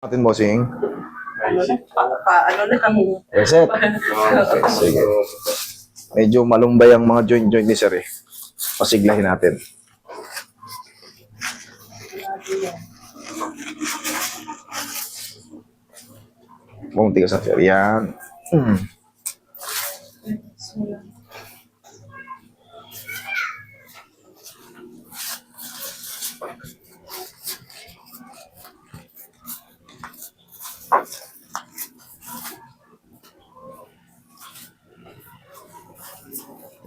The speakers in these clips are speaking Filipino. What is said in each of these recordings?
Natin, bossing. Ano na kami. Reset. Okay, sige. Medyo malumbay ang mga joint ni sir eh. Pasiglahin natin. Bumunti ka sa sir. Yan.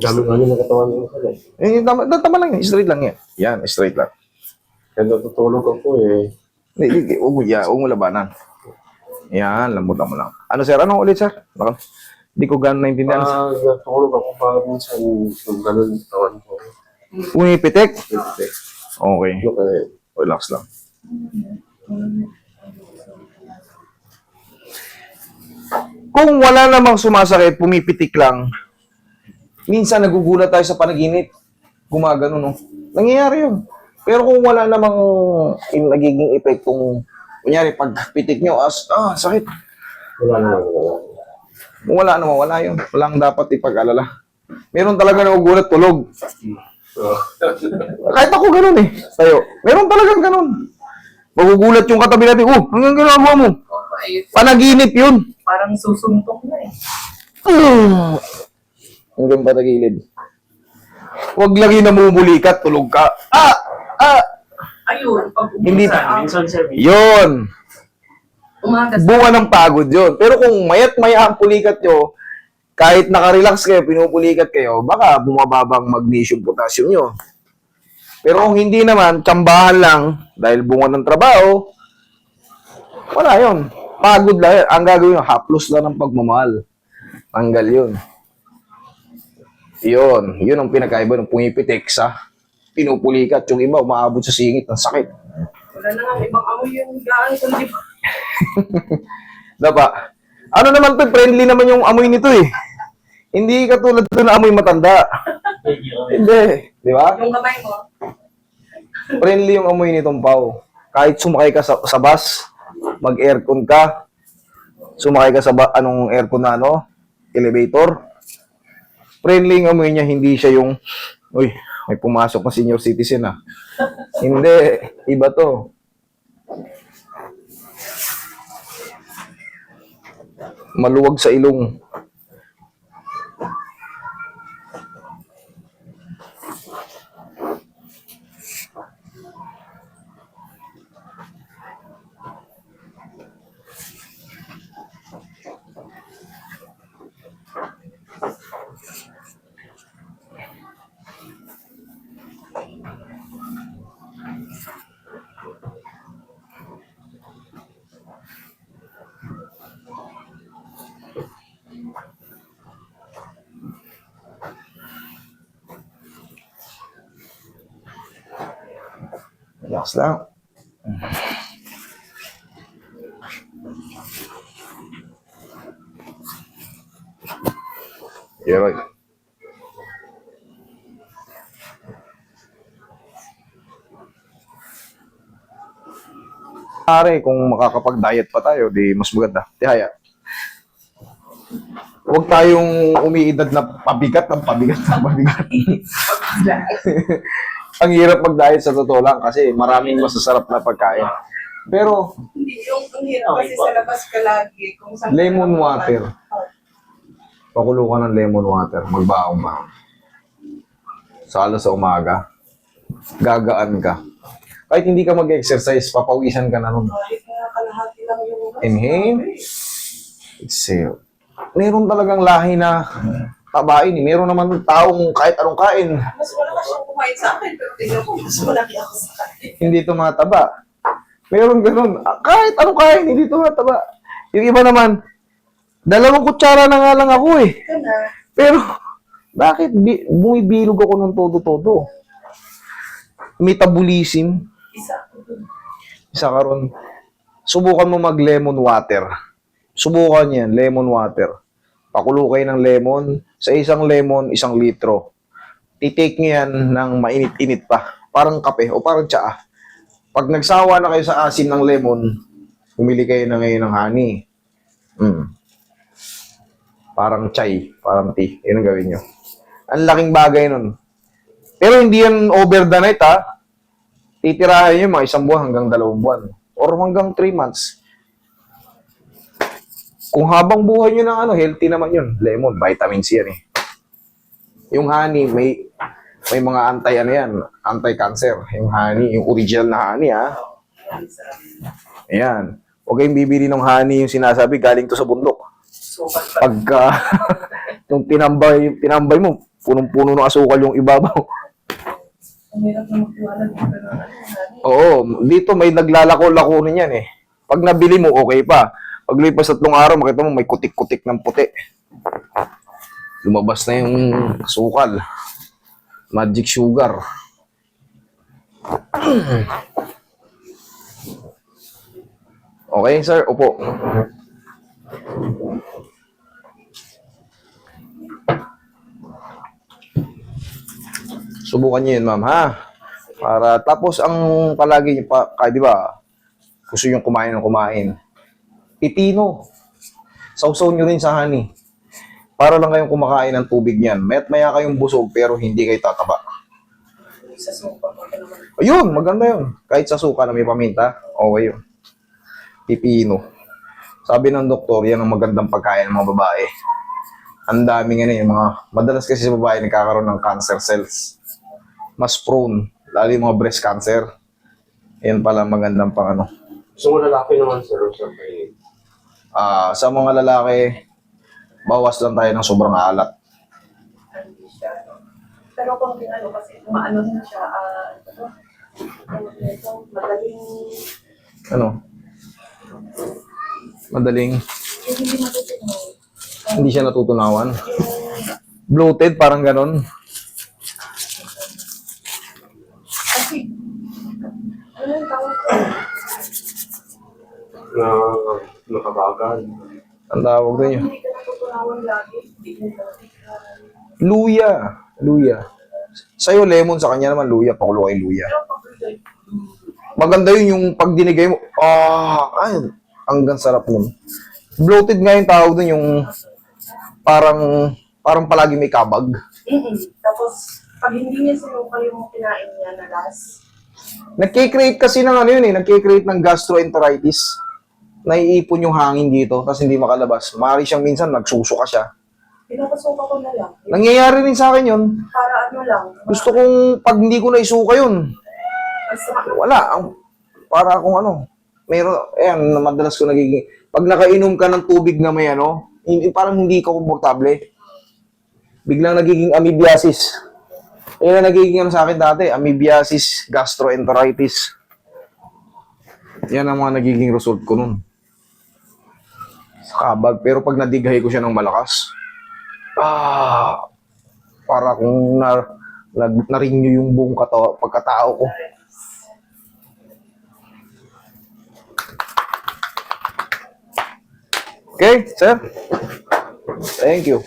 Gamit namin ng katawan ko sir eh. Tama lang yan. Straight lang yan. Yan, straight lang. Kaya natutulog ako eh. Huwag mo labanan. Yan, lambutan mo lang. Ano sir? Ano ulit sir? Hindi ko gano'n naintindihan. Natutulog ako para minsan yung ganun yung katawan ko. Umipitik? Hindi. Okay. Okay. Relax lang. Kung wala namang sumasakit, pumipitik lang, minsan nagugulat tayo sa panaginip. Gumagano, no? Nangyayari yun. Pero kung wala namang nagiging epektong, kunyari, pag pitik nyo, sakit. Wala naman. Kung wala namang, wala yun. Walang dapat ipag-alala. Meron talaga nagugulat, tulog. Kahit ako ganun eh. Tayo. Meron talagang ganun. Magugulat yung katabi natin, hanggang ginagawa mo. Panaginip yun. Parang susuntok na eh. Hanggang patagilid. Huwag lagi namumulikat, tulog ka. Ayun, pag Hindi umisa, Minsan sir, Yun. umaga sa Bunga ng pagod yun. Pero kung mayat-maya ang pulikat nyo, kahit nakarelax kayo, pinupulikat kayo, baka bumababang magnesium, potassium nyo. Pero kung hindi naman, tsambahan lang, dahil bunga ng trabaho, wala yun. Pagod lang. Ang gagawin nyo, haplos lang ng pagmamahal. Tanggal yun. Yun ang pinakaiba ng pumipitik sa pinupulikat. Yung iba, umaabot sa singit ng sakit. wala na nga ibang amoy yung gaan kundi ba? Diba? Ano naman to, friendly naman yung amoy nito eh. Hindi katulad to na amoy matanda. Hindi. Di ba? Yung kamay mo. Friendly yung amoy nitong pau. Kahit sumakay ka sa bus, mag-aircon ka, sumakay ka sa anong aircon na elevator, friendly yung amoy niya, hindi siya yung, uy, may pumasok na senior citizen ah. Hindi, iba to. Maluwag sa ilong. Relax lang. Yeah, right. Pare, kung makakapag-diet pa tayo, di mas maganda. Tihaya. Huwag tayong umiidad na pabigat ng pabigat ng pabigat. Ang hirap mag-diet sa totoo lang kasi maraming masasarap na pagkain. Pero, Hindi, yung ang hirap kasi sa labas ka lagi. Kung saan lemon water. Pakulo ka ng lemon water. Magbaong ba? Salo sa umaga. Gagaan ka. Kahit hindi ka mag-exercise, papawisan ka na nun. kahit nga kalahati lang yung Inhale. Exhale. Meron talagang lahi na tabain. Meron naman taong kahit anong kain, mas malakas siyang kumain sa akin, pero tingnan ko, mas malaki ako sa akin. hindi tumataba. Meron ganun. Kahit anong kain, hindi tumataba. Yung iba naman, 2 kutsara na nga lang ako eh. Ika na. Pero, bakit bumibilog ako ng todo-todo? Metabolism. Isa ka ron. Subukan mo mag-lemon water. Subukan yan, lemon water. Pakulo kayo ng lemon. Sa isang lemon, 1 litro. I-take nyo yan ng mainit-init pa. Parang kape o parang tsaa. Pag nagsawa na kayo sa asin ng lemon, Pumili kayo na ngayon ng honey. Parang chai, parang tea. Yun ang gawin nyo. Ang laking bagay nun. Pero hindi yan over the night, ha? Titirahin nyo mga 1 buwan hanggang 2 buwan. Or hanggang 3 months. Kung habang buhay nyo ng healthy naman yun. Lemon, vitamin C yan eh. Yung honey, may mga anti-cancer. Yung honey, yung original na honey, ha? Ayan. Huwag kayong bibili ng honey yung sinasabi, galing to sa bundok. Pagka, yung tinambay mo, punong-puno ng asukal yung ibabaw. Ang hirap na magtiwala dito na Oo, dito may naglalako-lako niyan eh. Pag nabili mo, okay pa. Paglipas 3 araw, makita mo may kutik-kutik ng puti. Lumabas na yung asukal. Magic sugar. Okay, sir. Upo. Subukan niyo yun, ma'am, ha? Para, tapos, ang palagi niyo pa, di ba, gusto yung kumain ng kumain. Pipino. Sausaw niyo rin sa honey. Para lang kayong kumakain ng tubig niyan. Maya kayong busog, pero hindi kayo tataba. sa sopa pa naman. Ayun, maganda yun. Kahit sa suka na may paminta, okay yun. Pipino. Sabi ng doktor, yan ang magandang pagkain ng mga babae. Ang daming yung mga, madalas kasi sa babae nagkakaroon ng cancer cells. Mas prone, lalo yung mga breast cancer. Yan pala magandang pang ano. So, lalaki naman, sir, sa kayo. Sa mga lalaki, bawas lang tayo ng sobrang alat. Hindi siya. Pero kung kasi maano na siya, madaling, Ano? Madaling, hindi matutunan. hindi siya natutunawan. Bloated, parang ganon. Kasi, ano yung tawag ko? Na nakabagal. Ang tawag doon yun. Hindi ka natutunawan lagi. Hindi ka Luya. Luya. Sa'yo, lemon. Sa kanya naman, luya. Pakulo kay luya. Pero pag like, Maganda yun yung pag dinigay mo. Ay, hanggang sarap nun. Bloated nga yung tawag doon, yung parang palagi may kabag. Tapos, pag hindi niya sinuka yung kinain niya na last, Nagkikreate kasi ng nagkikreate ng gastroenteritis. Naiipon yung hangin dito, tapos hindi makalabas. Maaari siyang minsan, nagsusuka siya. pinapasuka ko na lang. Nangyayari rin sa akin yun. Para ano lang. Gusto kong, pag hindi ko naisuka yun, Basta, wala. Para akong meron, madalas ko nagiging, pag nakainom ka ng tubig na may parang hindi ka komportable. Biglang nagiging amoebiasis. Yan ang nagiging sa akin dati, amoebiasis, gastroenteritis. Yan ang mga nagiging result ko nun. Kabag, pero pag nadighay ko siya ng malakas, para kung na-renew yung buong pagkatao ko. Okay, sir? Thank you.